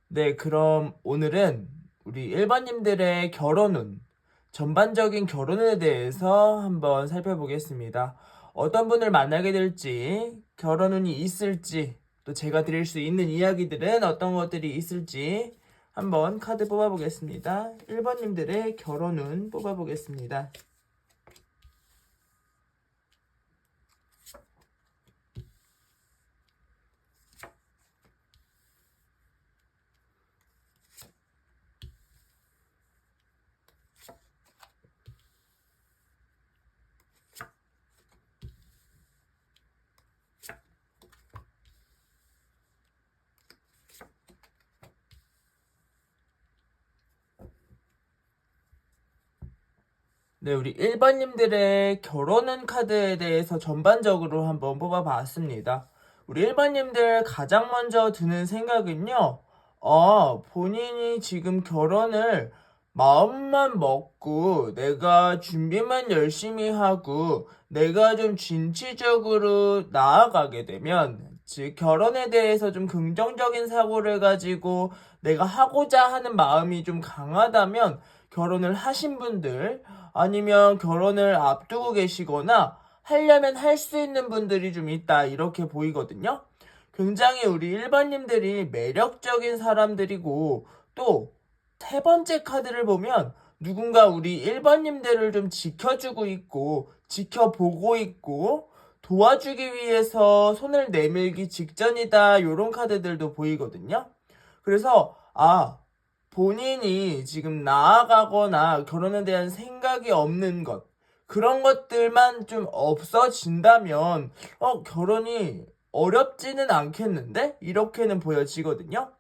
네, 그럼 오늘은 우리 일반님들의 결혼운, 전반적인 결혼에 대해서 한번 살펴보겠습니다. 어떤 분을 만나게 될지, 결혼운이 있을지, 또 제가 드릴 수 있는 이야기들은 어떤 것들이 있을지 한번 카드 뽑아보겠습니다. 1번님들의 결혼운 뽑아보겠습니다. 네, 우리 1번님들의 결혼운 카드에 대해서 전반적으로 한번 뽑아봤습니다. 우리 1번님들 가장 먼저 드는 생각은요, 본인이 지금 결혼을 마음만 먹고 내가 준비만 열심히 하고 내가 좀 진취적으로 나아가게 되면, 즉, 결혼에 대해서 좀 긍정적인 사고를 가지고 내가 하고자 하는 마음이 좀 강하다면 결혼을 하신 분들, 아니면 결혼을 앞두고 계시거나 하려면 할 수 있는 분들이 좀 있다, 이렇게 보이거든요. 굉장히 우리 일반님들이 매력적인 사람들이고, 또 세 번째 카드를 보면 누군가 우리 일반님들을 좀 지켜주고 있고 지켜보고 있고 도와주기 위해서 손을 내밀기 직전이다, 요런 카드들도 보이거든요. 그래서 본인이 지금 나아가거나 결혼에 대한 생각이 없는 것, 그런 것들만 좀 없어진다면 결혼이 어렵지는 않겠는데? 이렇게는 보여지거든요.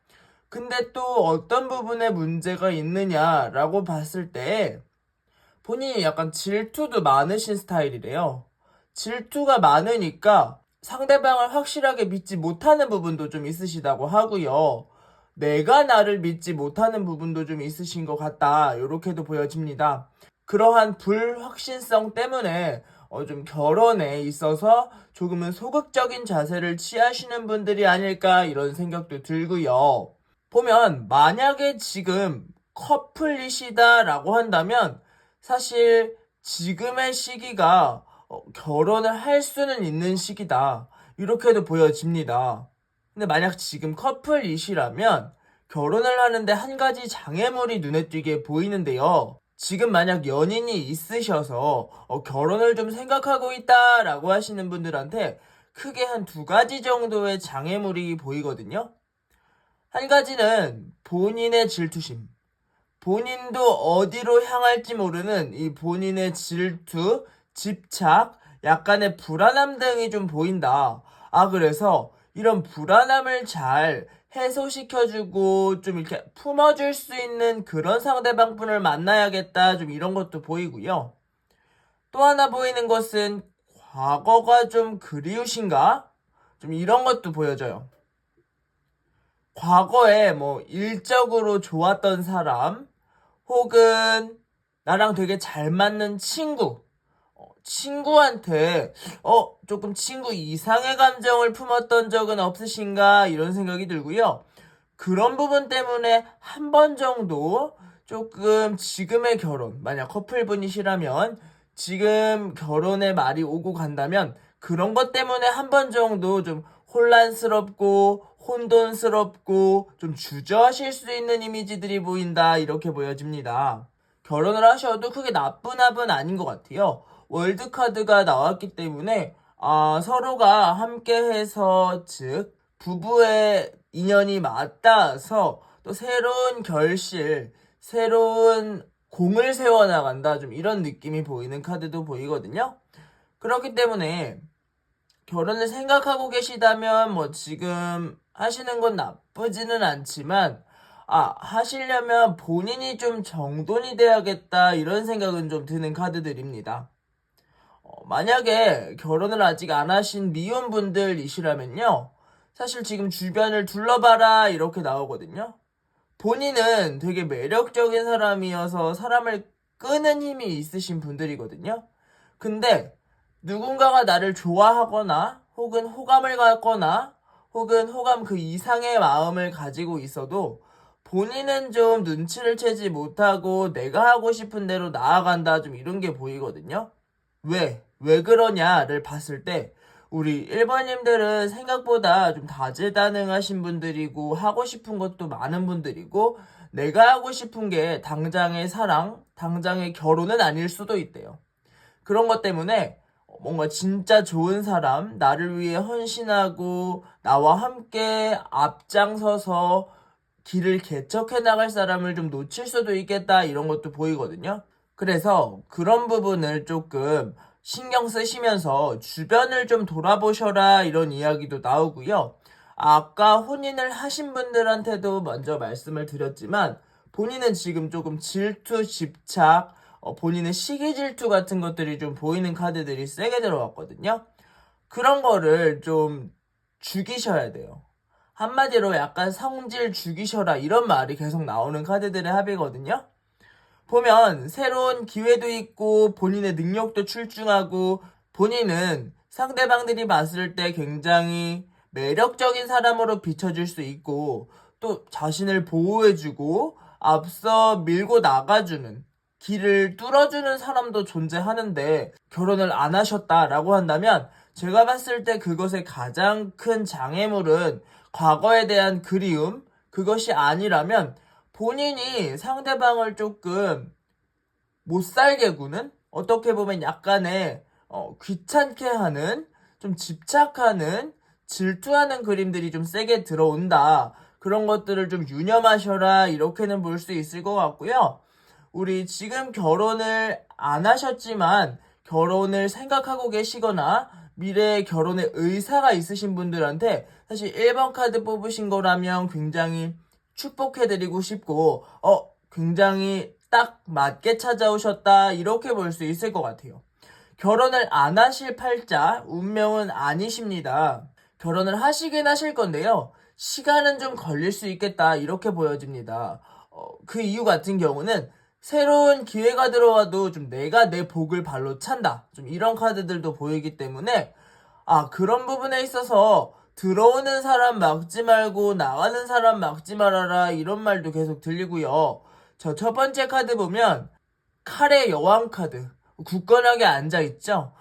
근데 또 어떤 부분에 문제가 있느냐라고 봤을 때 본인이 약간 질투도 많으신 스타일이래요. 질투가 많으니까 상대방을 확실하게 믿지 못하는 부분도 좀 있으시다고 하고요. 내가 나를 믿지 못하는 부분도 좀 있으신 것 같다, 이렇게도 보여집니다. 그러한 불확실성 때문에 좀 결혼에 있어서 조금은 소극적인 자세를 취하시는 분들이 아닐까, 이런 생각도 들고요. 보면 만약에 지금 커플이시다라고 한다면 사실 지금의 시기가 결혼을 할 수는 있는 시기다, 이렇게도 보여집니다. 근데 만약 지금 커플이시라면 결혼을 하는데 한 가지 장애물이 눈에 띄게 보이는데요. 지금 만약 연인이 있으셔서 결혼을 좀 생각하고 있다라고 하시는 분들한테 크게 한 두 가지 정도의 장애물이 보이거든요. 한 가지는 본인의 질투심. 본인도 어디로 향할지 모르는 이 본인의 질투, 집착, 약간의 불안함 등이 좀 보인다. 그래서 이런 불안함을 잘 해소시켜주고 좀 이렇게 품어줄 수 있는 그런 상대방분을 만나야겠다, 좀 이런 것도 보이고요. 또 하나 보이는 것은 과거가 좀 그리우신가? 좀 이런 것도 보여져요. 과거에 뭐 일적으로 좋았던 사람, 혹은 나랑 되게 잘 맞는 친구, 친구한테 조금 친구 이상의 감정을 품었던 적은 없으신가, 이런 생각이 들고요. 그런 부분 때문에 한 번 정도 조금 지금의 결혼, 만약 커플분이시라면 지금 결혼의 말이 오고 간다면 그런 것 때문에 한 번 정도 좀 혼란스럽고 혼돈스럽고 좀 주저하실 수 있는 이미지들이 보인다, 이렇게 보여집니다. 결혼을 하셔도 크게 나쁜 합은 아닌 것 같아요. 월드카드가 나왔기 때문에 서로가 함께해서, 즉 부부의 인연이 맞닿아서 또 새로운 결실, 새로운 공을 세워나간다, 좀 이런 느낌이 보이는 카드도 보이거든요. 그렇기 때문에 결혼을 생각하고 계시다면 뭐 지금 하시는 건 나쁘지는 않지만 하시려면 본인이 좀 정돈이 돼야겠다, 이런 생각은 좀 드는 카드들입니다. 만약에 결혼을 아직 안 하신 미혼분들이시라면요, 사실 지금 주변을 둘러봐라, 이렇게 나오거든요. 본인은 되게 매력적인 사람이어서 사람을 끄는 힘이 있으신 분들이거든요. 근데 누군가가 나를 좋아하거나 혹은 호감을 갖거나 혹은 호감 그 이상의 마음을 가지고 있어도 본인은 좀 눈치를 채지 못하고 내가 하고 싶은 대로 나아간다, 좀 이런 게 보이거든요. 왜 그러냐를 봤을 때 우리 1번님들은 생각보다 좀 다재다능하신 분들이고 하고 싶은 것도 많은 분들이고 내가 하고 싶은 게 당장의 사랑, 당장의 결혼은 아닐 수도 있대요. 그런 것 때문에 뭔가 진짜 좋은 사람, 나를 위해 헌신하고 나와 함께 앞장서서 길을 개척해 나갈 사람을 좀 놓칠 수도 있겠다, 이런 것도 보이거든요. 그래서 그런 부분을 조금 신경 쓰시면서 주변을 좀 돌아보셔라, 이런 이야기도 나오고요. 아까 혼인을 하신 분들한테도 먼저 말씀을 드렸지만 본인은 지금 조금 질투, 집착, 본인의 시기 질투 같은 것들이 좀 보이는 카드들이 세게 들어왔거든요. 그런 거를 좀 죽이셔야 돼요. 한마디로 약간 성질 죽이셔라, 이런 말이 계속 나오는 카드들의 합이거든요. 보면 새로운 기회도 있고 본인의 능력도 출중하고 본인은 상대방들이 봤을 때 굉장히 매력적인 사람으로 비춰질 수 있고 또 자신을 보호해주고 앞서 밀고 나가주는 길을 뚫어주는 사람도 존재하는데 결혼을 안 하셨다라고 한다면 제가 봤을 때 그것의 가장 큰 장애물은 과거에 대한 그리움, 그것이 아니라면 본인이 상대방을 조금 못 살게 구는, 어떻게 보면 약간의 귀찮게 하는, 좀 집착하는, 질투하는 그림들이 좀 세게 들어온다. 그런 것들을 좀 유념하셔라, 이렇게는 볼 수 있을 것 같고요. 우리 지금 결혼을 안 하셨지만 결혼을 생각하고 계시거나 미래에 결혼의 의사가 있으신 분들한테 사실 1번 카드 뽑으신 거라면 굉장히 축복해드리고 싶고 굉장히 딱 맞게 찾아오셨다, 이렇게 볼 수 있을 것 같아요. 결혼을 안 하실 팔자 운명은 아니십니다. 결혼을 하시긴 하실 건데요. 시간은 좀 걸릴 수 있겠다, 이렇게 보여집니다. 그 이유 같은 경우는 새로운 기회가 들어와도 좀 내가 내 복을 발로 찬다, 좀 이런 카드들도 보이기 때문에 그런 부분에 있어서 들어오는 사람 막지 말고 나가는 사람 막지 말아라, 이런 말도 계속 들리고요. 저 첫 번째 카드 보면 칼의 여왕 카드, 굳건하게 앉아있죠?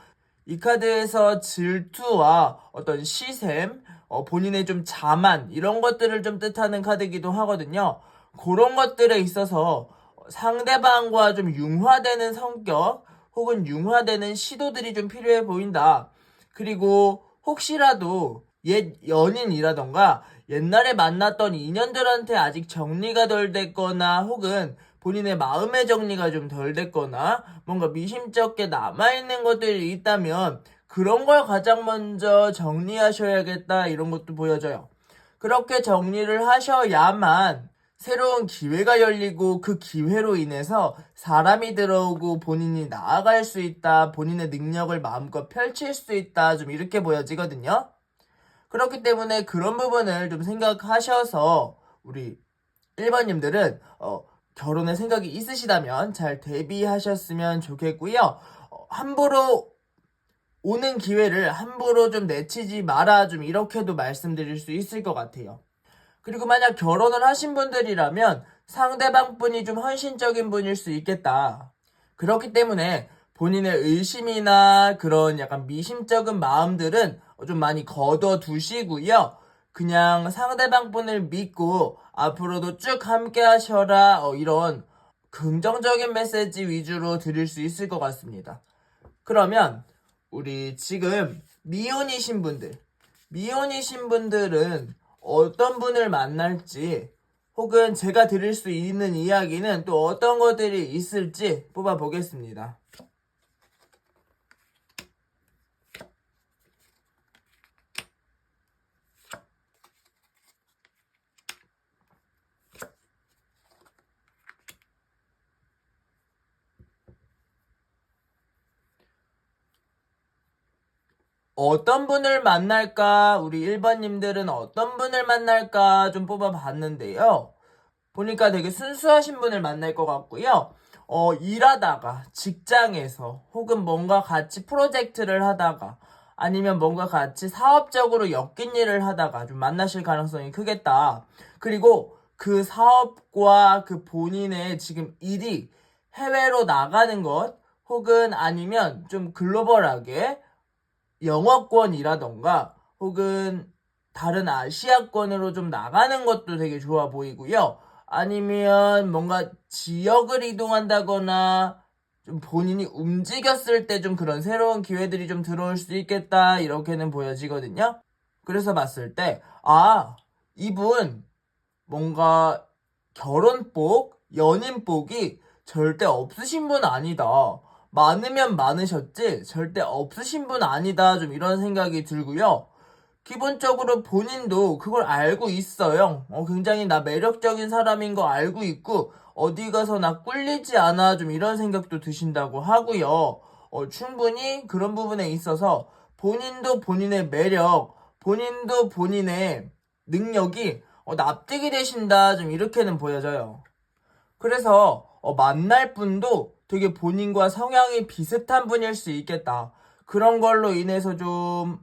이 카드에서 질투와 어떤 시샘, 본인의 좀 자만, 이런 것들을 좀 뜻하는 카드이기도 하거든요. 그런 것들에 있어서 상대방과 좀 융화되는 성격 혹은 융화되는 시도들이 좀 필요해 보인다. 그리고 혹시라도 옛 연인이라던가 옛날에 만났던 인연들한테 아직 정리가 덜 됐거나 혹은 본인의 마음의 정리가 좀 덜 됐거나 뭔가 미심쩍게 남아있는 것들이 있다면 그런 걸 가장 먼저 정리하셔야겠다, 이런 것도 보여져요. 그렇게 정리를 하셔야만 새로운 기회가 열리고 그 기회로 인해서 사람이 들어오고 본인이 나아갈 수 있다, 본인의 능력을 마음껏 펼칠 수 있다, 좀 이렇게 보여지거든요. 그렇기 때문에 그런 부분을 좀 생각하셔서 우리 1번님들은 결혼의 생각이 있으시다면 잘 대비하셨으면 좋겠고요. 함부로 오는 기회를 함부로 좀 내치지 마라, 좀 이렇게도 말씀드릴 수 있을 것 같아요. 그리고 만약 결혼을 하신 분들이라면 상대방 분이 좀 헌신적인 분일 수 있겠다. 그렇기 때문에 본인의 의심이나 그런 약간 미심쩍은 마음들은 좀 많이 거둬두시고요. 그냥 상대방 분을 믿고 앞으로도 쭉 함께 하셔라, 이런 긍정적인 메시지 위주로 드릴 수 있을 것 같습니다. 그러면 우리 지금 미혼이신 분들은 어떤 분을 만날지 혹은 제가 드릴 수 있는 이야기는 또 어떤 것들이 있을지 뽑아보겠습니다. 어떤 분을 만날까? 우리 1번님들은 어떤 분을 만날까 좀 뽑아봤는데요. 보니까 되게 순수하신 분을 만날 것 같고요. 일하다가 직장에서 혹은 뭔가 같이 프로젝트를 하다가 아니면 뭔가 같이 사업적으로 엮인 일을 하다가 좀 만나실 가능성이 크겠다. 그리고 그 사업과 그 본인의 지금 일이 해외로 나가는 것, 혹은 아니면 좀 글로벌하게 영어권이라던가 혹은 다른 아시아권으로 좀 나가는 것도 되게 좋아 보이고요. 아니면 뭔가 지역을 이동한다거나 좀 본인이 움직였을 때 좀 그런 새로운 기회들이 좀 들어올 수 있겠다, 이렇게는 보여지거든요. 그래서 봤을 때, 이분 뭔가 결혼복, 연인복이 절대 없으신 분 아니다. 많으면 많으셨지 절대 없으신 분 아니다. 좀 이런 생각이 들고요. 기본적으로 본인도 그걸 알고 있어요. 굉장히 나 매력적인 사람인 거 알고 있고 어디 가서 나 꿀리지 않아, 좀 이런 생각도 드신다고 하고요. 충분히 그런 부분에 있어서 본인도 본인의 매력, 본인도 본인의 능력이 납득이 되신다, 좀 이렇게는 보여져요. 그래서 만날 분도 되게 본인과 성향이 비슷한 분일 수 있겠다. 그런 걸로 인해서 좀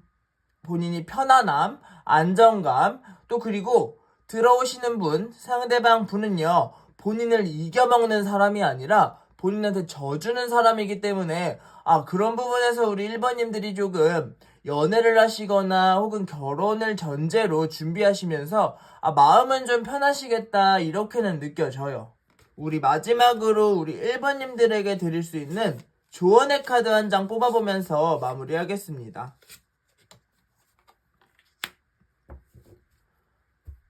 본인이 편안함, 안정감, 또 그리고 들어오시는 분, 상대방 분은요, 본인을 이겨먹는 사람이 아니라 본인한테 져주는 사람이기 때문에 그런 부분에서 우리 1번님들이 조금 연애를 하시거나 혹은 결혼을 전제로 준비하시면서 마음은 좀 편하시겠다, 이렇게는 느껴져요. 우리 마지막으로 우리 1번님들에게 드릴 수 있는 조언의 카드 한 장 뽑아보면서 마무리하겠습니다.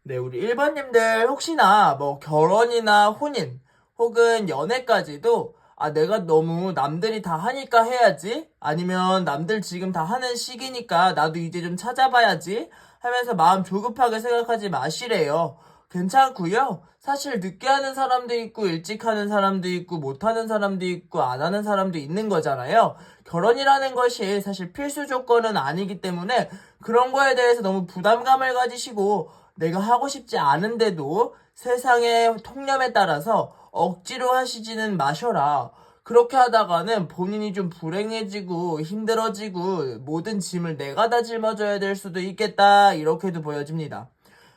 네, 우리 1번님들 혹시나 뭐 결혼이나 혼인 혹은 연애까지도 내가 너무 남들이 다 하니까 해야지, 아니면 남들 지금 다 하는 시기니까 나도 이제 좀 찾아봐야지 하면서 마음 조급하게 생각하지 마시래요. 괜찮고요. 사실 늦게 하는 사람도 있고 일찍 하는 사람도 있고 못하는 사람도 있고 안 하는 사람도 있는 거잖아요. 결혼이라는 것이 사실 필수 조건은 아니기 때문에 그런 거에 대해서 너무 부담감을 가지시고 내가 하고 싶지 않은데도 세상의 통념에 따라서 억지로 하시지는 마셔라. 그렇게 하다가는 본인이 좀 불행해지고 힘들어지고 모든 짐을 내가 다 짊어져야 될 수도 있겠다, 이렇게도 보여집니다.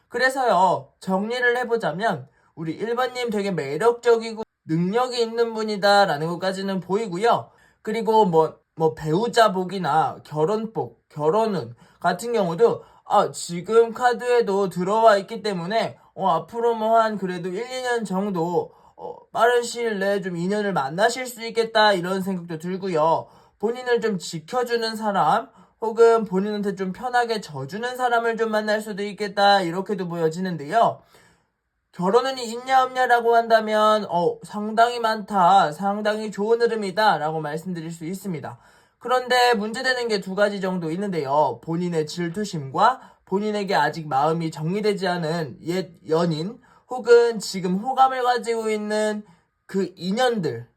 그래서요, 정리를 해보자면 우리 1번님 되게 매력적이고 능력이 있는 분이다 라는 것까지는 보이고요. 그리고 뭐 배우자복이나 결혼복, 결혼운 같은 경우도 지금 카드에도 들어와 있기 때문에 앞으로 뭐 한 그래도 1, 2년 정도 빠른 시일 내에 좀 인연을 만나실 수 있겠다, 이런 생각도 들고요. 본인을 좀 지켜주는 사람 혹은 본인한테 좀 편하게 져주는 사람을 좀 만날 수도 있겠다, 이렇게도 보여지는데요. 결혼운이 있냐 없냐라고 한다면 상당히 많다, 상당히 좋은 흐름이다 라고 말씀드릴 수 있습니다. 그런데 문제되는 게 두 가지 정도 있는데요. 본인의 질투심과 본인에게 아직 마음이 정리되지 않은 옛 연인 혹은 지금 호감을 가지고 있는 그 인연들,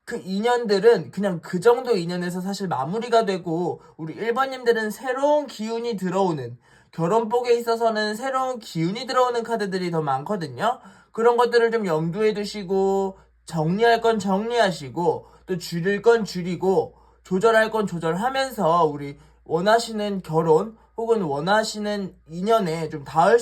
그 인연들은 그냥 그 정도 인연에서 사실 마무리가 되고 우리 1번님들은 새로운 기운이 들어오는, 결혼복에 있어서는 새로운 기운이 들어오는 카드들이 더 많거든요. 그런 것들을 좀 염두에 두시고 정리할 건 정리하시고 또 줄일 건 줄이고 조절할 건 조절하면서 우리 원하시는 결혼 혹은 원하시는 인연에 좀 닿을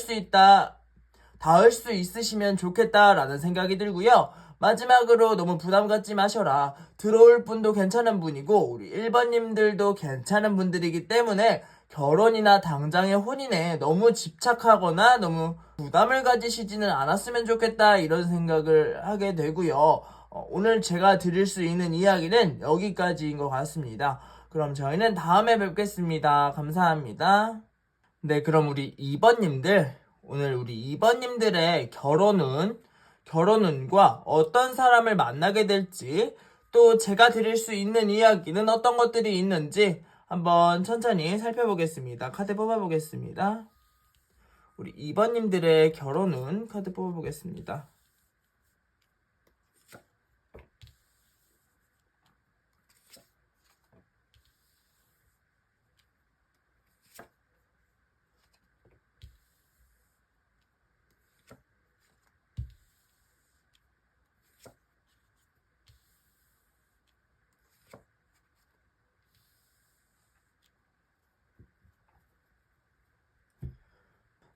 수 있으시면 좋겠다라는 생각이 들고요. 마지막으로 너무 부담 갖지 마셔라. 들어올 분도 괜찮은 분이고 우리 1번님들도 괜찮은 분들이기 때문에 결혼이나 당장의 혼인에 너무 집착하거나 너무 부담을 가지시지는 않았으면 좋겠다, 이런 생각을 하게 되고요. 오늘 제가 드릴 수 있는 이야기는 여기까지인 것 같습니다. 그럼 저희는 다음에 뵙겠습니다. 감사합니다. 네, 그럼 우리 2번님들, 오늘 우리 2번님들의 결혼운과 어떤 사람을 만나게 될지, 또 제가 드릴 수 있는 이야기는 어떤 것들이 있는지 한번 천천히 살펴보겠습니다. 카드 뽑아보겠습니다. 우리 2번님들의 결혼운 카드 뽑아보겠습니다.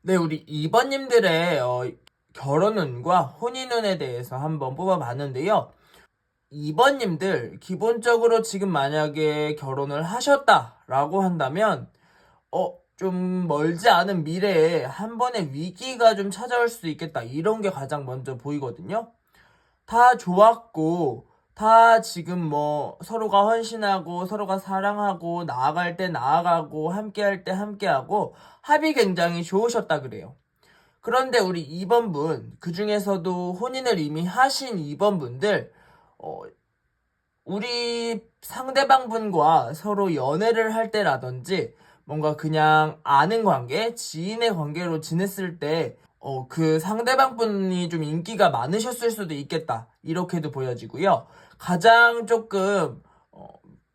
네, 우리 2번님들의 결혼운과 혼인운에 대해서 한번 뽑아봤는데요. 2번님들 기본적으로 지금 만약에 결혼을 하셨다라고 한다면 좀 멀지 않은 미래에 한 번의 위기가 좀 찾아올 수 있겠다, 이런 게 가장 먼저 보이거든요. 다 좋았고 다 지금 뭐 서로가 헌신하고 서로가 사랑하고 나아갈 때 나아가고 함께할 때 함께하고 합이 굉장히 좋으셨다 그래요. 그런데 우리 2번분, 그 중에서도 혼인을 이미 하신 2번분들 우리 상대방분과 서로 연애를 할 때라든지 뭔가 그냥 아는 관계, 지인의 관계로 지냈을 때 그 상대방분이 좀 인기가 많으셨을 수도 있겠다, 이렇게도 보여지고요. 가장 조금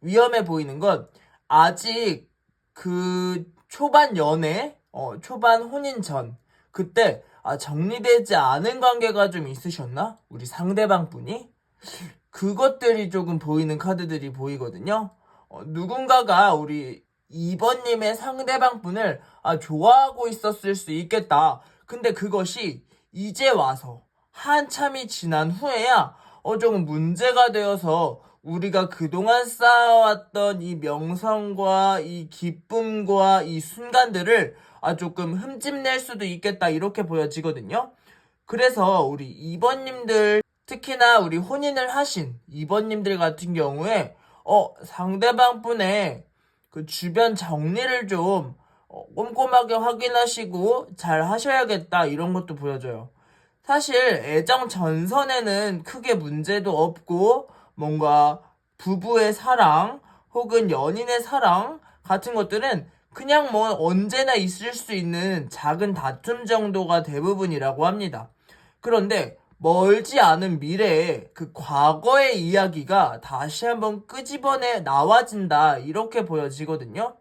위험해 보이는 건 아직 그 초반 연애, 초반 혼인 전, 그때 정리되지 않은 관계가 좀 있으셨나? 우리 상대방분이? 그것들이 조금 보이는 카드들이 보이거든요. 누군가가 우리 2번님의 상대방 분을 좋아하고 있었을 수 있겠다. 근데 그것이 이제 와서 한참이 지난 후에야 조금 문제가 되어서 우리가 그동안 쌓아왔던 이 명성과 이 기쁨과 이 순간들을 조금 흠집낼 수도 있겠다, 이렇게 보여지거든요. 그래서 우리 2번님들, 특히나 우리 혼인을 하신 2번님들 같은 경우에 상대방 분의 그 주변 정리를 좀 꼼꼼하게 확인하시고 잘 하셔야겠다, 이런 것도 보여줘요. 사실 애정 전선에는 크게 문제도 없고 뭔가 부부의 사랑 혹은 연인의 사랑 같은 것들은 그냥 뭐 언제나 있을 수 있는 작은 다툼 정도가 대부분이라고 합니다. 그런데 멀지 않은 미래에 그 과거의 이야기가 다시 한번 끄집어내 나와진다, 이렇게 보여지거든요.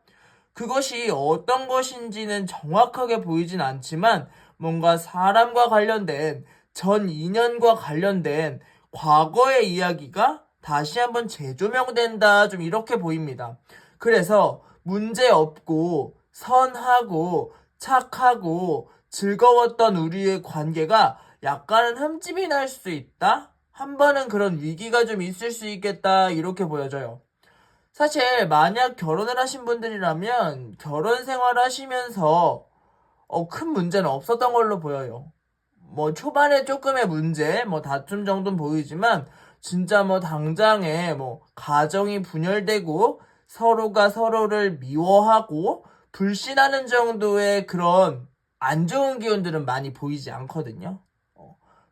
그것이 어떤 것인지는 정확하게 보이진 않지만 뭔가 사람과 관련된, 전 인연과 관련된 과거의 이야기가 다시 한번 재조명된다, 좀 이렇게 보입니다. 그래서 문제 없고 선하고 착하고 즐거웠던 우리의 관계가 약간은 흠집이 날 수 있다? 한 번은 그런 위기가 좀 있을 수 있겠다, 이렇게 보여져요. 사실 만약 결혼을 하신 분들이라면 결혼 생활 하시면서 큰 문제는 없었던 걸로 보여요. 뭐 초반에 조금의 문제, 뭐 다툼 정도는 보이지만 진짜 뭐 당장에 뭐 가정이 분열되고 서로가 서로를 미워하고 불신하는 정도의 그런 안 좋은 기운들은 많이 보이지 않거든요.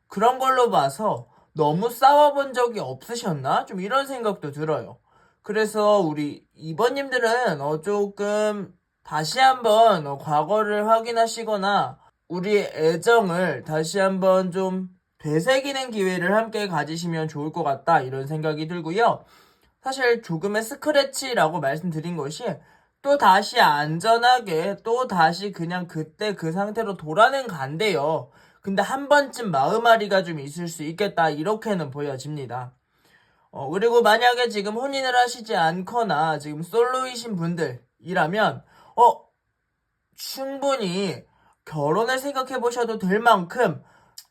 그런 걸로 봐서 너무 싸워본 적이 없으셨나? 좀 이런 생각도 들어요. 그래서 우리 2번님들은 조금 다시 한번 과거를 확인하시거나 우리의 애정을 다시 한번 좀 되새기는 기회를 함께 가지시면 좋을 것 같다, 이런 생각이 들고요. 사실 조금의 스크래치라고 말씀드린 것이 또 다시 안전하게 또 다시 그냥 그때 그 상태로 돌아는 간대요. 근데 한 번쯤 마음앓이가 좀 있을 수 있겠다, 이렇게는 보여집니다. 그리고 만약에 지금 혼인을 하시지 않거나 지금 솔로이신 분들이라면 충분히 결혼을 생각해 보셔도 될 만큼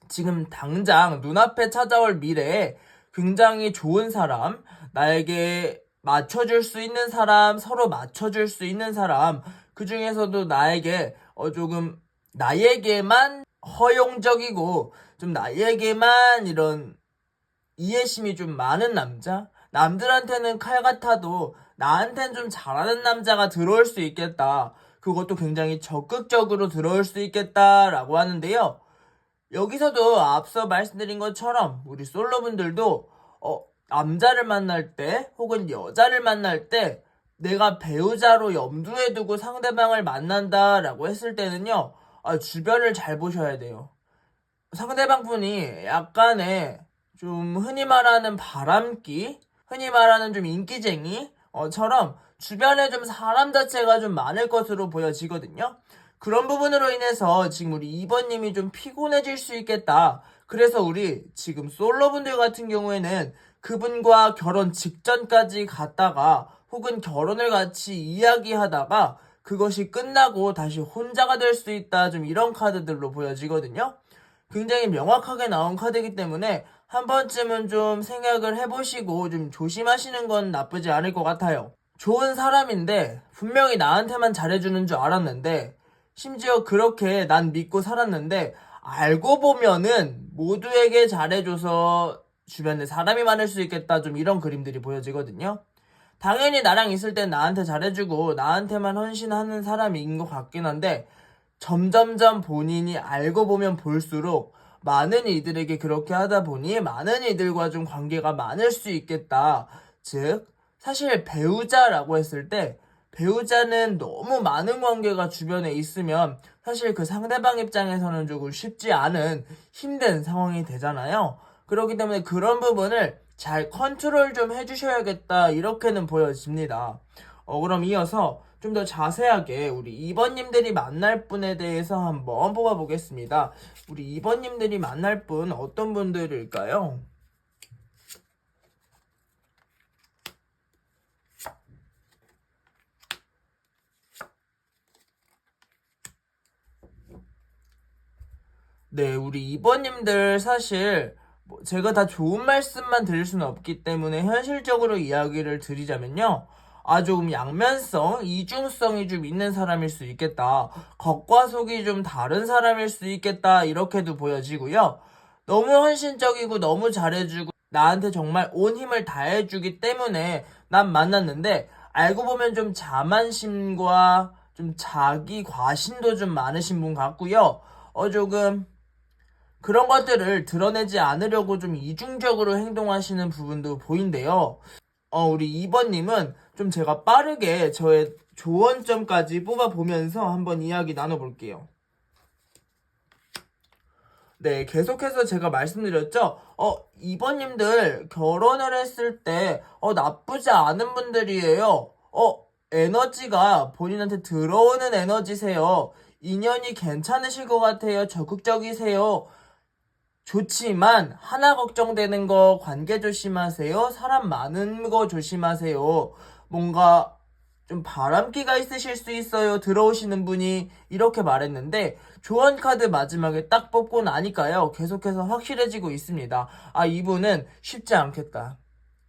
지금 당장 눈앞에 찾아올 미래에 굉장히 좋은 사람, 나에게 맞춰줄 수 있는 사람, 서로 맞춰줄 수 있는 사람, 그 중에서도 나에게 조금 나에게만 허용적이고 좀 나에게만 이런 이해심이 좀 많은 남자? 남들한테는 칼 같아도 나한텐 좀 잘하는 남자가 들어올 수 있겠다. 그것도 굉장히 적극적으로 들어올 수 있겠다라고 하는데요. 여기서도 앞서 말씀드린 것처럼 우리 솔로분들도 남자를 만날 때 혹은 여자를 만날 때 내가 배우자로 염두에 두고 상대방을 만난다라고 했을 때는요, 주변을 잘 보셔야 돼요. 상대방 분이 약간의 좀 흔히 말하는 바람기, 흔히 말하는 좀 인기쟁이 처럼 주변에 좀 사람 자체가 좀 많을 것으로 보여지거든요. 그런 부분으로 인해서 지금 우리 2번님이 좀 피곤해질 수 있겠다. 그래서 우리 지금 솔로분들 같은 경우에는 그분과 결혼 직전까지 갔다가 혹은 결혼을 같이 이야기하다가 그것이 끝나고 다시 혼자가 될 수 있다, 좀 이런 카드들로 보여지거든요. 굉장히 명확하게 나온 카드이기 때문에 한 번쯤은 좀 생각을 해보시고 좀 조심하시는 건 나쁘지 않을 것 같아요. 좋은 사람인데 분명히 나한테만 잘해주는 줄 알았는데 심지어 그렇게 난 믿고 살았는데 알고 보면은 모두에게 잘해줘서 주변에 사람이 많을 수 있겠다, 좀 이런 그림들이 보여지거든요. 당연히 나랑 있을 땐 나한테 잘해주고 나한테만 헌신하는 사람인 것 같긴 한데 점점점 본인이 알고 보면 볼수록 많은 이들에게 그렇게 하다 보니 많은 이들과 좀 관계가 많을 수 있겠다. 즉, 사실 배우자라고 했을 때 배우자는 너무 많은 관계가 주변에 있으면 사실 그 상대방 입장에서는 조금 쉽지 않은 힘든 상황이 되잖아요. 그렇기 때문에 그런 부분을 잘 컨트롤 좀 해주셔야겠다, 이렇게는 보여집니다. 그럼 이어서 좀 더 자세하게 우리 2번님들이 만날 분에 대해서 한번 뽑아보겠습니다. 우리 2번님들이 만날 분 어떤 분들일까요? 네, 우리 2번님들 사실 제가 다 좋은 말씀만 드릴 수는 없기 때문에 현실적으로 이야기를 드리자면요. 좀 양면성, 이중성이 좀 있는 사람일 수 있겠다. 겉과 속이 좀 다른 사람일 수 있겠다. 이렇게도 보여지고요. 너무 헌신적이고 너무 잘해주고 나한테 정말 온 힘을 다해주기 때문에 난 만났는데 알고 보면 좀 자만심과 좀 자기 과신도 좀 많으신 분 같고요. 조금 그런 것들을 드러내지 않으려고 좀 이중적으로 행동하시는 부분도 보인대요. 우리 2번님은 좀 제가 빠르게 저의 조언점까지 뽑아보면서 한번 이야기 나눠볼게요. 네, 계속해서 제가 말씀드렸죠? 2번님들 결혼을 했을 때, 나쁘지 않은 분들이에요. 에너지가 본인한테 들어오는 에너지세요. 인연이 괜찮으실 것 같아요. 적극적이세요. 좋지만 하나 걱정되는 거, 관계 조심하세요. 사람 많은 거 조심하세요. 뭔가 좀 바람기가 있으실 수 있어요. 들어오시는 분이, 이렇게 말했는데 조언 카드 마지막에 딱 뽑고 나니까요, 계속해서 확실해지고 있습니다. 이분은 쉽지 않겠다.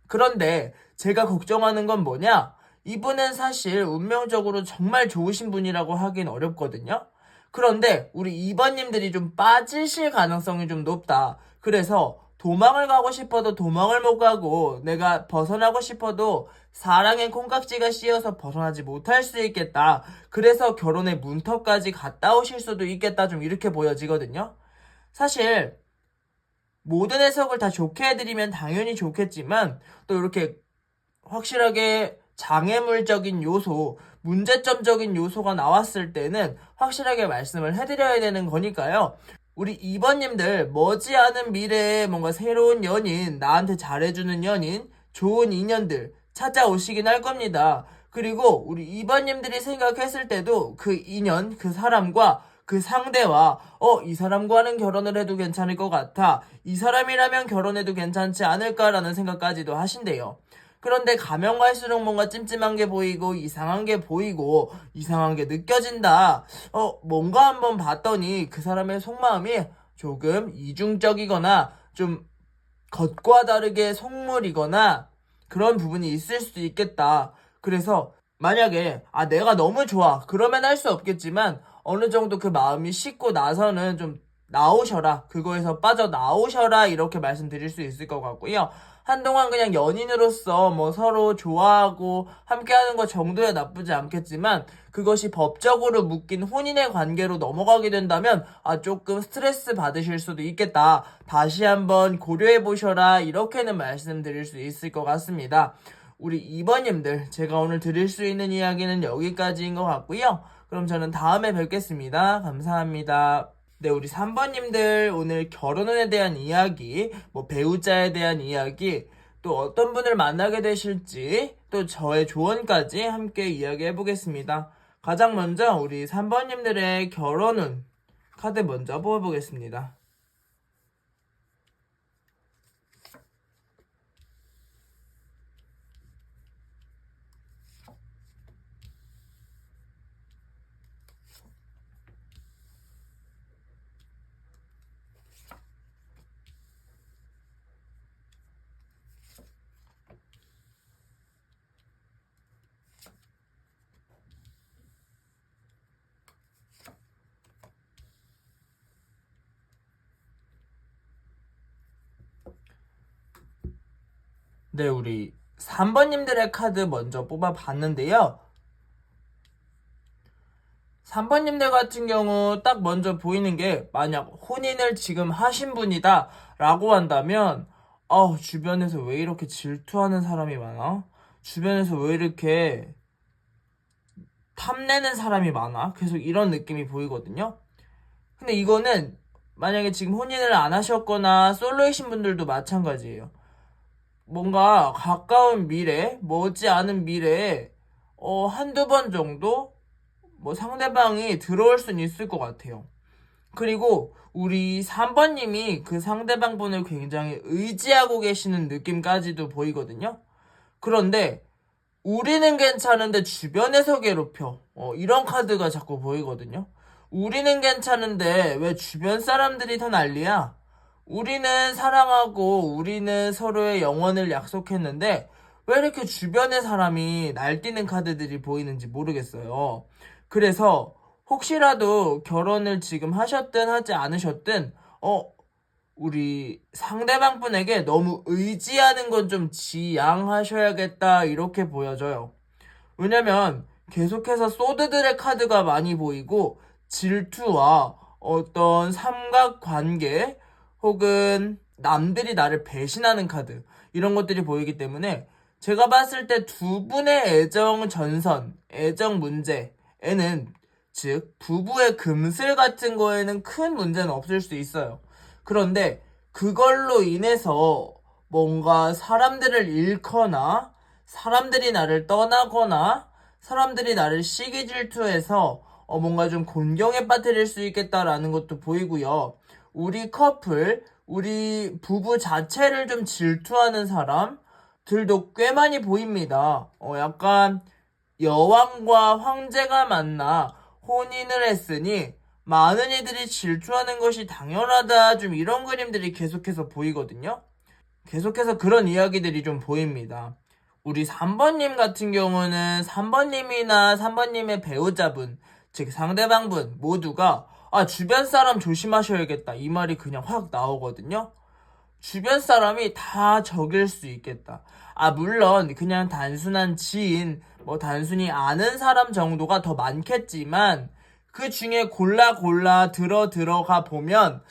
그런데 제가 걱정하는 건 뭐냐? 이분은 사실 운명적으로 정말 좋으신 분이라고 하긴 어렵거든요. 그런데 우리 2번님들이 좀 빠지실 가능성이 좀 높다. 그래서 도망을 가고 싶어도 도망을 못 가고 내가 벗어나고 싶어도 사랑의 콩깍지가 씌어서 벗어나지 못할 수 있겠다. 그래서 결혼의 문턱까지 갔다 오실 수도 있겠다. 좀 이렇게 보여지거든요. 사실 모든 해석을 다 좋게 해드리면 당연히 좋겠지만 또 이렇게 확실하게 장애물적인 요소, 문제점적인 요소가 나왔을 때는 확실하게 말씀을 해드려야 되는 거니까요. 우리 2번님들 머지않은 미래에 뭔가 새로운 연인, 나한테 잘해주는 연인, 좋은 인연들 찾아오시긴 할 겁니다. 그리고 우리 2번님들이 생각했을 때도 그 인연, 그 사람과 그 상대와 이 사람과는 결혼을 해도 괜찮을 것 같아, 이 사람이라면 결혼해도 괜찮지 않을까라는 생각까지도 하신대요. 그런데 가면 갈수록 뭔가 찜찜한 게 보이고 이상한 게 보이고 이상한 게 느껴진다. 뭔가 한번 봤더니 그 사람의 속마음이 조금 이중적이거나 좀 겉과 다르게 속물이거나 그런 부분이 있을 수도 있겠다. 그래서 만약에 내가 너무 좋아, 그러면 할 수 없겠지만 어느 정도 그 마음이 식고 나서는 좀 나오셔라, 그거에서 빠져나오셔라, 이렇게 말씀드릴 수 있을 것 같고요. 한동안 그냥 연인으로서 뭐 서로 좋아하고 함께하는 것 정도야 나쁘지 않겠지만 그것이 법적으로 묶인 혼인의 관계로 넘어가게 된다면 조금 스트레스 받으실 수도 있겠다. 다시 한번 고려해 보셔라, 이렇게는 말씀드릴 수 있을 것 같습니다. 우리 2번님들, 제가 오늘 드릴 수 있는 이야기는 여기까지인 것 같고요. 그럼 저는 다음에 뵙겠습니다. 감사합니다. 네, 우리 3번님들 오늘 결혼에 대한 이야기, 뭐 배우자에 대한 이야기, 또 어떤 분을 만나게 되실지, 또 저의 조언까지 함께 이야기해 보겠습니다. 가장 먼저 우리 3번님들의 결혼운 카드 먼저 뽑아보겠습니다. 네, 우리 3번님들의 카드 먼저 뽑아봤는데요. 3번님들 같은 경우 딱 먼저 보이는 게, 만약 혼인을 지금 하신 분이다 라고 한다면, 주변에서 왜 이렇게 질투하는 사람이 많아? 주변에서 왜 이렇게 탐내는 사람이 많아? 계속 이런 느낌이 보이거든요. 근데 이거는 만약에 지금 혼인을 안 하셨거나 솔로이신 분들도 마찬가지예요. 뭔가 가까운 미래, 머지 않은 미래에 한두 번 정도 뭐 상대방이 들어올 수는 있을 것 같아요. 그리고 우리 3번님이 그 상대방 분을 굉장히 의지하고 계시는 느낌까지도 보이거든요. 그런데 우리는 괜찮은데 주변에서 괴롭혀. 이런 카드가 자꾸 보이거든요. 우리는 괜찮은데 왜 주변 사람들이 더 난리야? 우리는 사랑하고 우리는 서로의 영원을 약속했는데 왜 이렇게 주변의 사람이 날뛰는 카드들이 보이는지 모르겠어요. 그래서 혹시라도 결혼을 지금 하셨든 하지 않으셨든 우리 상대방 분에게 너무 의지하는 건 좀 지양하셔야겠다 이렇게 보여져요. 왜냐면 계속해서 소드들의 카드가 많이 보이고 질투와 어떤 삼각관계 혹은 남들이 나를 배신하는 카드 이런 것들이 보이기 때문에 제가 봤을 때 두 분의 애정 전선, 애정 문제에는 즉 부부의 금슬 같은 거에는 큰 문제는 없을 수 있어요. 그런데 그걸로 인해서 뭔가 사람들을 잃거나 사람들이 나를 떠나거나 사람들이 나를 시기 질투해서 뭔가 좀 곤경에 빠뜨릴 수 있겠다라는 것도 보이고요. 우리 커플, 우리 부부 자체를 좀 질투하는 사람들도 꽤 많이 보입니다. 약간 여왕과 황제가 만나 혼인을 했으니 많은 이들이 질투하는 것이 당연하다. 좀 이런 그림들이 계속해서 보이거든요. 계속해서 그런 이야기들이 좀 보입니다. 우리 3번님 같은 경우는 3번님이나 3번님의 배우자분, 즉 상대방분 모두가 주변 사람 조심하셔야겠다 이 말이 그냥 확 나오거든요. 주변 사람이 다 적일 수 있겠다. 물론 그냥 단순한 지인, 뭐 단순히 아는 사람 정도가 더 많겠지만 그 중에 골라 들어가 보면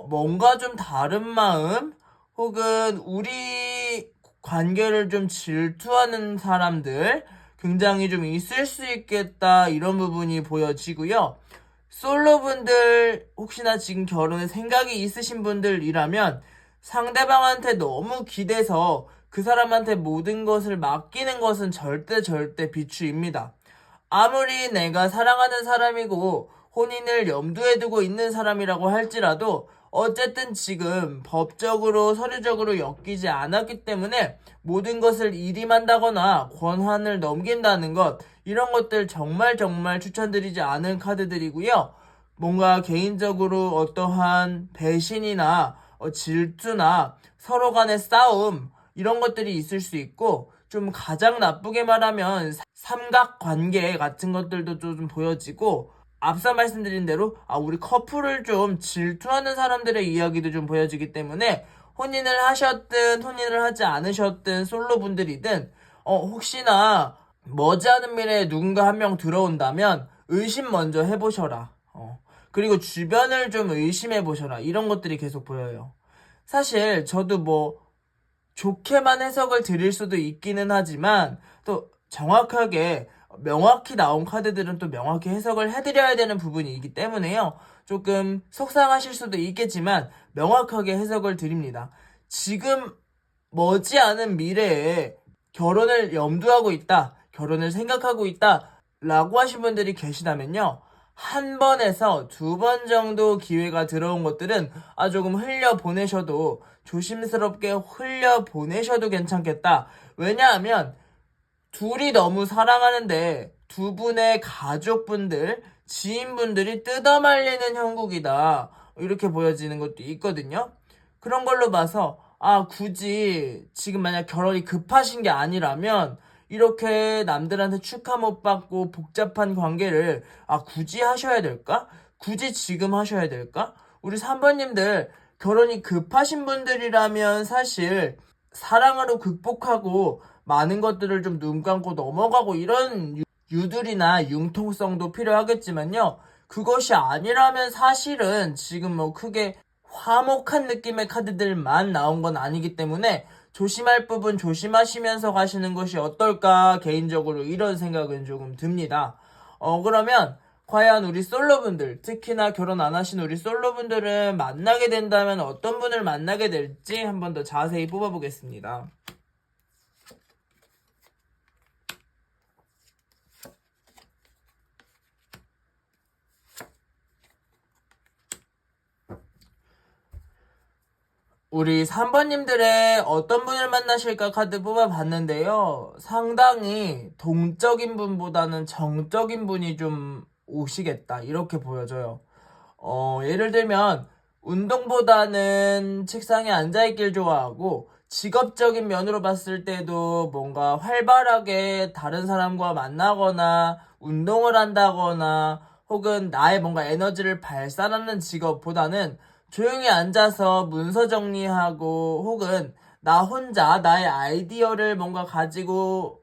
뭔가 좀 다른 마음 혹은 우리 관계를 좀 질투하는 사람들 굉장히 좀 있을 수 있겠다 이런 부분이 보여지고요. 솔로분들 혹시나 지금 결혼에 생각이 있으신 분들이라면 상대방한테 너무 기대서 그 사람한테 모든 것을 맡기는 것은 절대 비추입니다. 아무리 내가 사랑하는 사람이고 혼인을 염두에 두고 있는 사람이라고 할지라도 어쨌든 지금 법적으로 서류적으로 엮이지 않았기 때문에 모든 것을 일임한다거나 권한을 넘긴다는 것 이런 것들 정말 추천드리지 않은 카드들이고요. 뭔가 개인적으로 어떠한 배신이나 질투나 서로 간의 싸움 이런 것들이 있을 수 있고 좀 가장 나쁘게 말하면 삼각관계 같은 것들도 좀 보여지고 앞서 말씀드린 대로 우리 커플을 좀 질투하는 사람들의 이야기도 좀 보여지기 때문에 혼인을 하셨든 혼인을 하지 않으셨든 솔로분들이든 혹시나 머지않은 미래에 누군가 한 명 들어온다면 의심 먼저 해보셔라. 그리고 주변을 좀 의심해보셔라. 이런 것들이 계속 보여요. 사실 저도 뭐 좋게만 해석을 드릴 수도 있기는 하지만 또 정확하게 명확히 나온 카드들은 또 명확히 해석을 해드려야 되는 부분이기 때문에요. 조금 속상하실 수도 있겠지만 명확하게 해석을 드립니다. 지금 머지않은 미래에 결혼을 염두하고 있다, 결혼을 생각하고 있다 라고 하신 분들이 계시다면요. 한 번에서 두 번 정도 기회가 들어온 것들은 조금 흘려보내셔도 조심스럽게 흘려보내셔도 괜찮겠다. 왜냐하면 둘이 너무 사랑하는데 두 분의 가족분들, 지인분들이 뜯어말리는 형국이다. 이렇게 보여지는 것도 있거든요. 그런 걸로 봐서 굳이 지금 만약 결혼이 급하신 게 아니라면 이렇게 남들한테 축하 못 받고 복잡한 관계를 굳이 하셔야 될까? 굳이 지금 하셔야 될까? 우리 3번님들 결혼이 급하신 분들이라면 사실 사랑으로 극복하고 많은 것들을 좀 눈 감고 넘어가고 이런 유들이나 융통성도 필요하겠지만요. 그것이 아니라면 사실은 지금 뭐 크게 화목한 느낌의 카드들만 나온 건 아니기 때문에 조심할 부분 조심하시면서 가시는 것이 어떨까 개인적으로 이런 생각은 조금 듭니다. 그러면 과연 우리 솔로분들, 특히나 결혼 안 하신 우리 솔로분들은 만나게 된다면 어떤 분을 만나게 될지 한 번 더 자세히 뽑아보겠습니다. 우리 3번님들의 어떤 분을 만나실까 카드 뽑아봤는데요. 상당히 동적인 분보다는 정적인 분이 좀 오시겠다 이렇게 보여져요. 예를 들면 운동보다는 책상에 앉아있길 좋아하고 직업적인 면으로 봤을 때도 뭔가 활발하게 다른 사람과 만나거나 운동을 한다거나 혹은 나의 뭔가 에너지를 발산하는 직업보다는 조용히 앉아서 문서 정리하고 혹은 나 혼자 나의 아이디어를 뭔가 가지고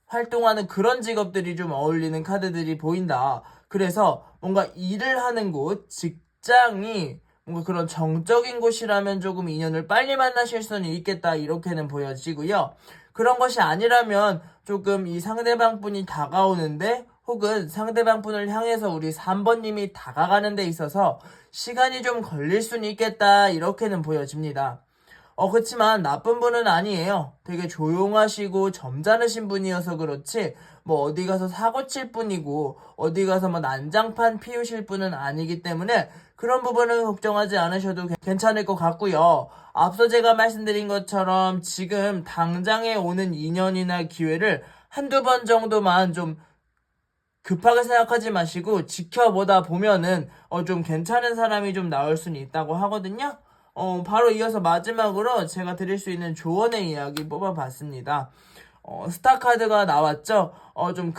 활동하는 그런 직업들이 좀 어울리는 카드들이 보인다. 그래서 뭔가 일을 하는 곳, 직장이 뭔가 그런 정적인 곳이라면 조금 인연을 빨리 만나실 수는 있겠다. 이렇게는 보여지고요. 그런 것이 아니라면 조금 이 상대방 분이 다가오는데 혹은 상대방 분을 향해서 우리 3번님이 다가가는 데 있어서 시간이 좀 걸릴 수는 있겠다. 이렇게는 보여집니다. 그치만 나쁜 분은 아니에요. 되게 조용하시고 점잖으신 분이어서 그렇지, 뭐 어디 가서 사고 칠 분이고, 어디 가서 뭐 난장판 피우실 분은 아니기 때문에 그런 부분은 걱정하지 않으셔도 괜찮을 것 같고요. 앞서 제가 말씀드린 것처럼 지금 당장에 오는 인연이나 기회를 한두 번 정도만 좀 급하게 생각하지 마시고 지켜보다 보면은 좀 괜찮은 사람이 좀 나올 수는 있다고 하거든요. 바로 이어서 마지막으로 제가 드릴 수 있는 조언의 이야기 뽑아봤습니다. 스타 카드가 나왔죠. 좀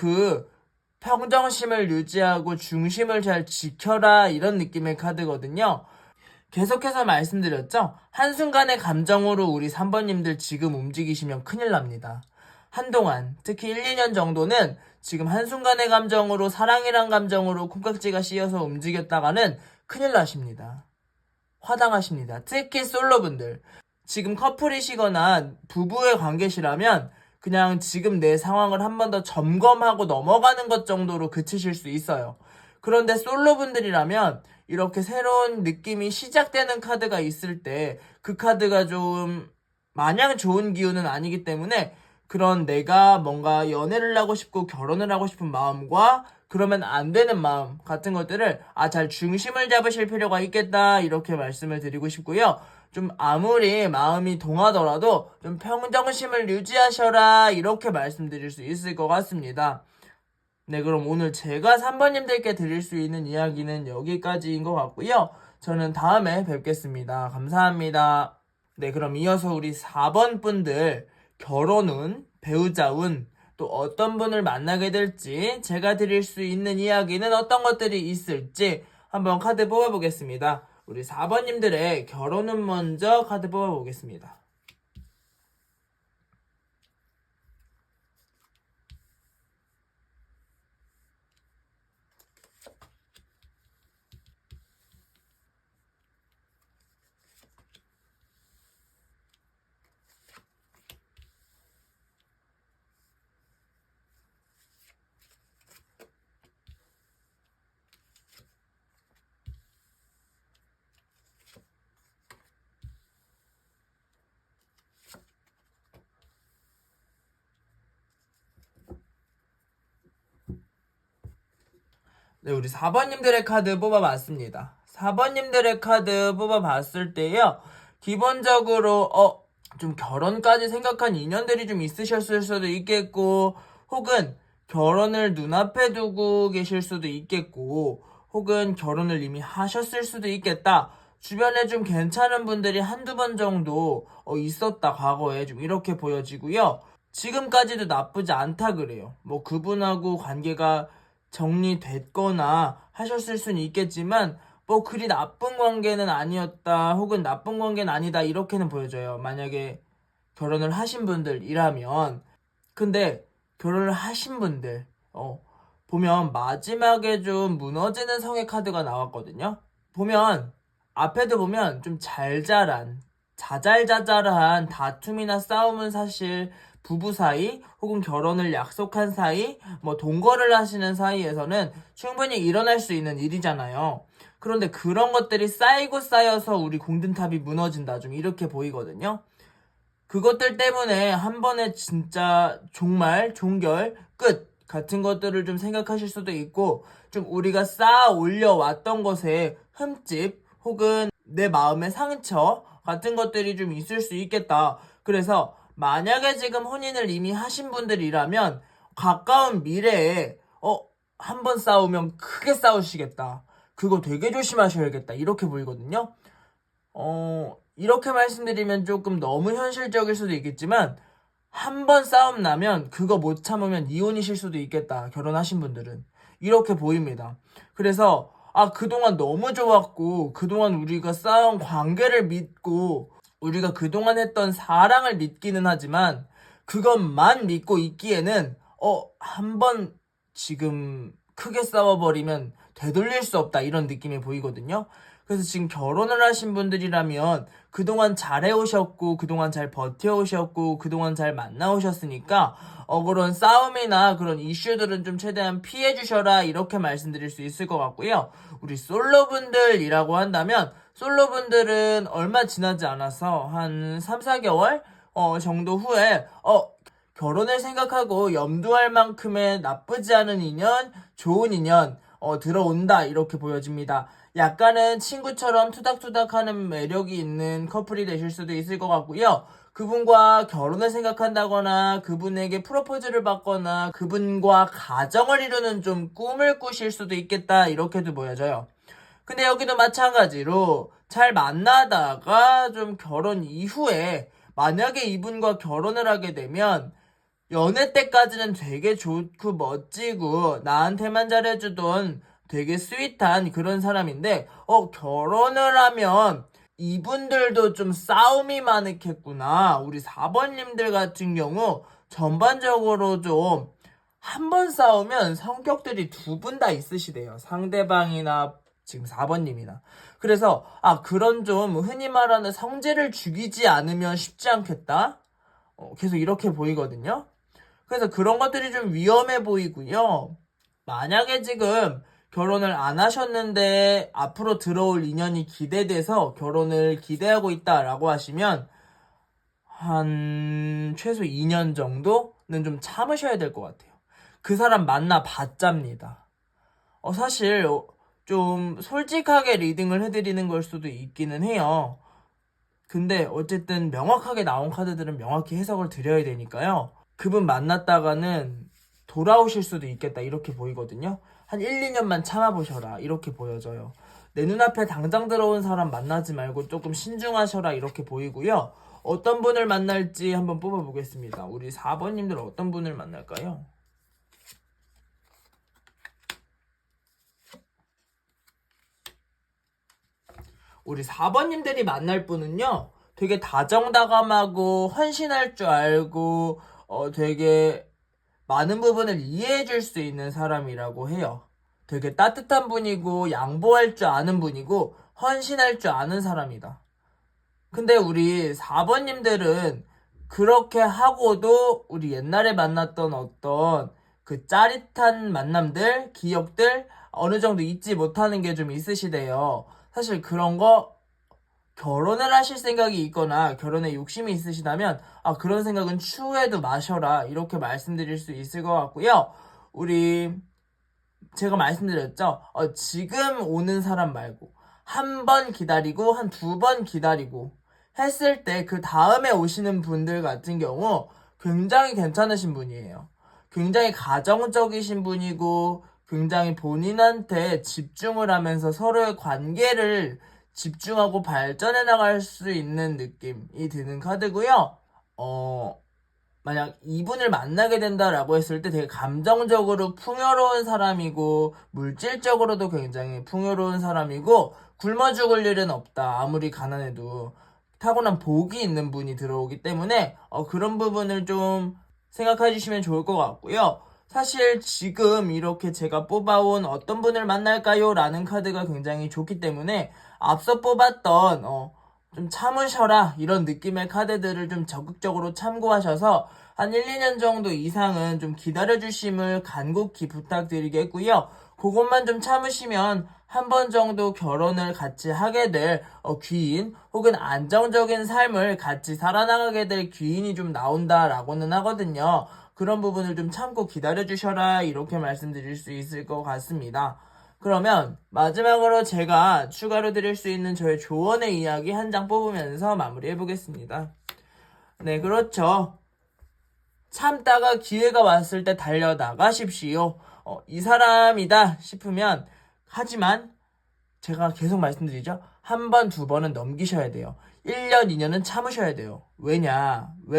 평정심을 유지하고 중심을 잘 지켜라 이런 느낌의 카드거든요. 계속해서 말씀드렸죠? 한순간의 감정으로 우리 3번님들 지금 움직이시면 큰일 납니다. 한동안, 특히 1, 2년 정도는 지금 한순간의 감정으로 사랑이란 감정으로 콩깍지가 씌어서 움직였다가는 큰일 나십니다. 화당하십니다. 특히 솔로분들. 지금 커플이시거나 부부의 관계시라면 그냥 지금 내 상황을 한 번 더 점검하고 넘어가는 것 정도로 그치실 수 있어요. 그런데 솔로분들이라면 이렇게 새로운 느낌이 시작되는 카드가 있을 때 그 카드가 좀 마냥 좋은 기운은 아니기 때문에 그런 내가 뭔가 연애를 하고 싶고 결혼을 하고 싶은 마음과 그러면 안 되는 마음 같은 것들을 잘 중심을 잡으실 필요가 있겠다 이렇게 말씀을 드리고 싶고요. 좀 아무리 마음이 동하더라도 좀 평정심을 유지하셔라 이렇게 말씀드릴 수 있을 것 같습니다. 네, 그럼 오늘 제가 3번님들께 드릴 수 있는 이야기는 여기까지인 것 같고요. 저는 다음에 뵙겠습니다. 감사합니다. 네, 그럼 이어서 우리 4번 분들 결혼운, 배우자운, 또 어떤 분을 만나게 될지 제가 드릴 수 있는 이야기는 어떤 것들이 있을지 한번 카드 뽑아보겠습니다. 우리 4번님들의 결혼운 먼저 카드 뽑아보겠습니다. 네, 우리 4번님들의 카드 뽑아봤습니다. 4번님들의 카드 뽑아봤을 때요. 기본적으로 좀 결혼까지 생각한 인연들이 좀 있으셨을 수도 있겠고 혹은 결혼을 눈앞에 두고 계실 수도 있겠고 혹은 결혼을 이미 하셨을 수도 있겠다. 주변에 좀 괜찮은 분들이 한두 번 정도 있었다 과거에 좀 이렇게 보여지고요. 지금까지도 나쁘지 않다 그래요. 뭐 그분하고 관계가 정리됐거나 하셨을 수는 있겠지만 뭐 그리 나쁜 관계는 아니었다 혹은 나쁜 관계는 아니다 이렇게는 보여져요. 만약에 결혼을 하신 분들이라면, 근데 결혼을 하신 분들 보면 마지막에 좀 무너지는 성의 카드가 나왔거든요. 보면 앞에도 보면 좀 자잘자잘한 다툼이나 싸움은 사실 부부 사이 혹은 결혼을 약속한 사이 뭐 동거를 하시는 사이에서는 충분히 일어날 수 있는 일이잖아요. 그런데 그런 것들이 쌓이고 쌓여서 우리 공든탑이 무너진다, 좀 이렇게 보이거든요. 그것들 때문에 한 번에 진짜 종말, 종결, 끝 같은 것들을 좀 생각하실 수도 있고, 좀 우리가 쌓아 올려왔던 것에 흠집 혹은 내 마음의 상처 같은 것들이 좀 있을 수 있겠다. 그래서 만약에 지금 혼인을 이미 하신 분들이라면 가까운 미래에 한 번 싸우면 크게 싸우시겠다, 그거 되게 조심하셔야겠다, 이렇게 보이거든요. 이렇게 말씀드리면 조금 너무 현실적일 수도 있겠지만, 한 번 싸움 나면 그거 못 참으면 이혼이실 수도 있겠다, 결혼하신 분들은. 이렇게 보입니다. 그래서, 그동안 너무 좋았고, 그동안 우리가 쌓은 관계를 믿고, 우리가 그동안 했던 사랑을 믿기는 하지만, 그것만 믿고 있기에는, 한 번 지금 크게 싸워버리면 되돌릴 수 없다, 이런 느낌이 보이거든요. 그래서 지금 결혼을 하신 분들이라면 그동안 잘해오셨고, 그동안 잘 버텨오셨고, 그동안 잘 만나오셨으니까 그런 싸움이나 그런 이슈들은 좀 최대한 피해주셔라, 이렇게 말씀드릴 수 있을 것 같고요. 우리 솔로분들이라고 한다면, 솔로분들은 얼마 지나지 않아서 한 3, 4개월 정도 후에 결혼을 생각하고 염두할 만큼의 나쁘지 않은 인연, 좋은 인연 들어온다, 이렇게 보여집니다. 약간은 친구처럼 투닥투닥하는 매력이 있는 커플이 되실 수도 있을 것 같고요. 그분과 결혼을 생각한다거나 그분에게 프로포즈를 받거나 그분과 가정을 이루는 좀 꿈을 꾸실 수도 있겠다, 이렇게도 보여져요. 근데 여기도 마찬가지로 잘 만나다가 좀 결혼 이후에 만약에 이분과 결혼을 하게 되면 연애 때까지는 되게 좋고 멋지고 나한테만 잘해주던 되게 스윗한 그런 사람인데, 결혼을 하면 이분들도 좀 싸움이 많겠구나. 우리 4번님들 같은 경우 전반적으로 좀 한 번 싸우면 성격들이 두 분 다 있으시대요. 상대방이나 지금 4번님이나. 그래서 그런 좀 흔히 말하는 성질을 죽이지 않으면 쉽지 않겠다, 계속 이렇게 보이거든요. 그래서 그런 것들이 좀 위험해 보이고요. 만약에 지금 결혼을 안 하셨는데 앞으로 들어올 인연이 기대돼서 결혼을 기대하고 있다라고 하시면 한 최소 2년 정도는 좀 참으셔야 될 것 같아요. 그 사람 만나봤자입니다. 사실 좀 솔직하게 리딩을 해드리는 걸 수도 있기는 해요. 근데 어쨌든 명확하게 나온 카드들은 명확히 해석을 드려야 되니까요. 그분 만났다가는 돌아오실 수도 있겠다, 이렇게 보이거든요. 한 1, 2년만 참아보셔라, 이렇게 보여져요. 내 눈앞에 당장 들어온 사람 만나지 말고 조금 신중하셔라, 이렇게 보이고요. 어떤 분을 만날지 한번 뽑아보겠습니다. 우리 4번님들 어떤 분을 만날까요? 우리 4번님들이 만날 분은요, 되게 다정다감하고 헌신할 줄 알고 되게 많은 부분을 이해해 줄 수 있는 사람이라고 해요. 되게 따뜻한 분이고 양보할 줄 아는 분이고 헌신할 줄 아는 사람이다. 근데 우리 4번님들은 그렇게 하고도 우리 옛날에 만났던 어떤 그 짜릿한 만남들, 기억들 어느 정도 잊지 못하는 게 좀 있으시대요. 사실 그런 거 결혼을 하실 생각이 있거나 결혼에 욕심이 있으시다면 그런 생각은 추후에도 마셔라, 이렇게 말씀드릴 수 있을 것 같고요. 우리 제가 말씀드렸죠. 지금 오는 사람 말고 한 번 기다리고 한 2번 기다리고 했을 때 그 다음에 오시는 분들 같은 경우 굉장히 괜찮으신 분이에요. 굉장히 가정적이신 분이고 굉장히 본인한테 집중을 하면서 서로의 관계를 집중하고 발전해 나갈 수 있는 느낌이 드는 카드고요. 만약 이분을 만나게 된다라고 했을 때 되게 감정적으로 풍요로운 사람이고 물질적으로도 굉장히 풍요로운 사람이고 굶어 죽을 일은 없다, 아무리 가난해도. 타고난 복이 있는 분이 들어오기 때문에 그런 부분을 좀 생각해 주시면 좋을 것 같고요. 사실 지금 이렇게 제가 뽑아온 어떤 분을 만날까요? 라는 카드가 굉장히 좋기 때문에 앞서 뽑았던 좀 참으셔라 이런 느낌의 카드들을 좀 적극적으로 참고하셔서 한 1, 2년 정도 이상은 좀 기다려주심을 간곡히 부탁드리겠고요. 그것만 좀 참으시면 한 번 정도 결혼을 같이 하게 될 귀인 혹은 안정적인 삶을 같이 살아나가게 될 귀인이 좀 나온다라고는 하거든요. 그런 부분을 좀 참고 기다려주셔라 이렇게 말씀드릴 수 있을 것 같습니다. 그러면 마지막으로 제가 추가로 드릴 수 있는 저의 조언의 이야기 한 장 뽑으면서 마무리해 보겠습니다. 네, 그렇죠. 참다가 기회가 왔을 때 달려나가십시오. 이 사람이다 싶으면 하지만 제가 계속 말씀드리죠. 한 번, 두 번은 넘기셔야 돼요. 1년, 2년은 참으셔야 돼요. 왜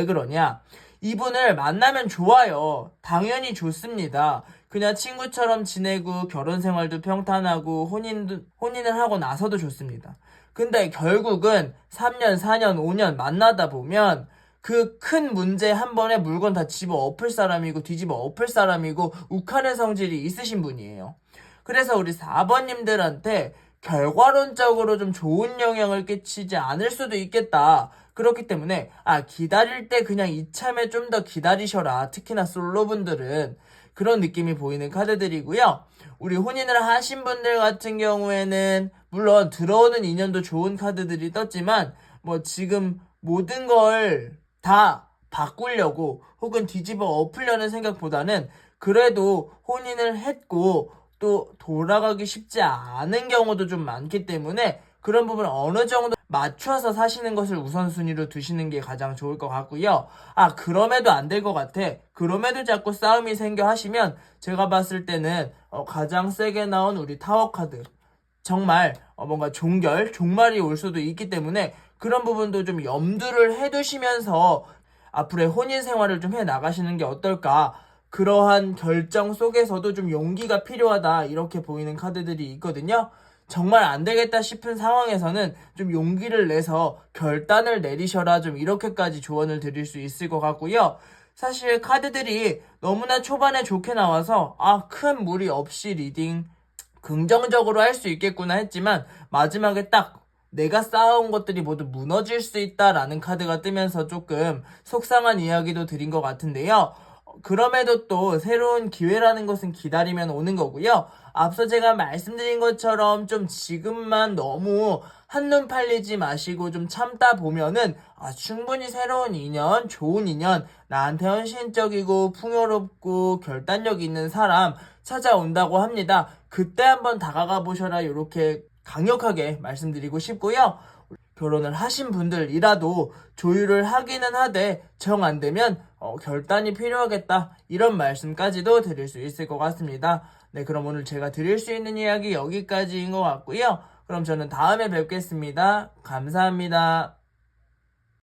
그러냐? 이분을 만나면 좋아요. 당연히 좋습니다. 그냥 친구처럼 지내고 결혼 생활도 평탄하고 혼인을 하고 나서도 좋습니다. 근데 결국은 3년, 4년, 5년 만나다 보면 그 큰 문제 한 번에 물건 다 집어 엎을 사람이고 뒤집어 엎을 사람이고 욱하는 성질이 있으신 분이에요. 그래서 우리 4번님들한테 결과론적으로 좀 좋은 영향을 끼치지 않을 수도 있겠다. 그렇기 때문에 기다릴 때 그냥 이참에 좀 더 기다리셔라. 특히나 솔로분들은 그런 느낌이 보이는 카드들이고요. 우리 혼인을 하신 분들 같은 경우에는 물론 들어오는 인연도 좋은 카드들이 떴지만 뭐 지금 모든 걸 다 바꾸려고 혹은 뒤집어 엎으려는 생각보다는 그래도 혼인을 했고 또 돌아가기 쉽지 않은 경우도 좀 많기 때문에 그런 부분 어느 정도 맞춰서 사시는 것을 우선순위로 두시는 게 가장 좋을 것 같고요. 그럼에도 안 될 것 같아. 그럼에도 자꾸 싸움이 생겨 하시면 제가 봤을 때는 가장 세게 나온 우리 타워 카드. 정말 뭔가 종말이 올 수도 있기 때문에 그런 부분도 좀 염두를 해두시면서 앞으로의 혼인 생활을 좀 해나가시는 게 어떨까. 그러한 결정 속에서도 좀 용기가 필요하다 이렇게 보이는 카드들이 있거든요. 정말 안 되겠다 싶은 상황에서는 좀 용기를 내서 결단을 내리셔라 좀 이렇게까지 조언을 드릴 수 있을 것 같고요. 사실 카드들이 너무나 초반에 좋게 나와서 큰 무리 없이 리딩 긍정적으로 할 수 있겠구나 했지만 마지막에 딱 내가 쌓아온 것들이 모두 무너질 수 있다라는 카드가 뜨면서 조금 속상한 이야기도 드린 것 같은데요. 그럼에도 또 새로운 기회라는 것은 기다리면 오는 거고요. 앞서 제가 말씀드린 것처럼 좀 지금만 너무 한눈 팔리지 마시고 좀 참다 보면은 충분히 새로운 인연, 좋은 인연, 나한테 헌신적이고 풍요롭고 결단력 있는 사람 찾아온다고 합니다. 그때 한번 다가가 보셔라 이렇게 강력하게 말씀드리고 싶고요. 결혼을 하신 분들이라도 조율을 하기는 하되 정 안 되면 결단이 필요하겠다 이런 말씀까지도 드릴 수 있을 것 같습니다. 네, 그럼 오늘 제가 드릴 수 있는 이야기 여기까지인 것 같고요. 그럼 저는 다음에 뵙겠습니다. 감사합니다.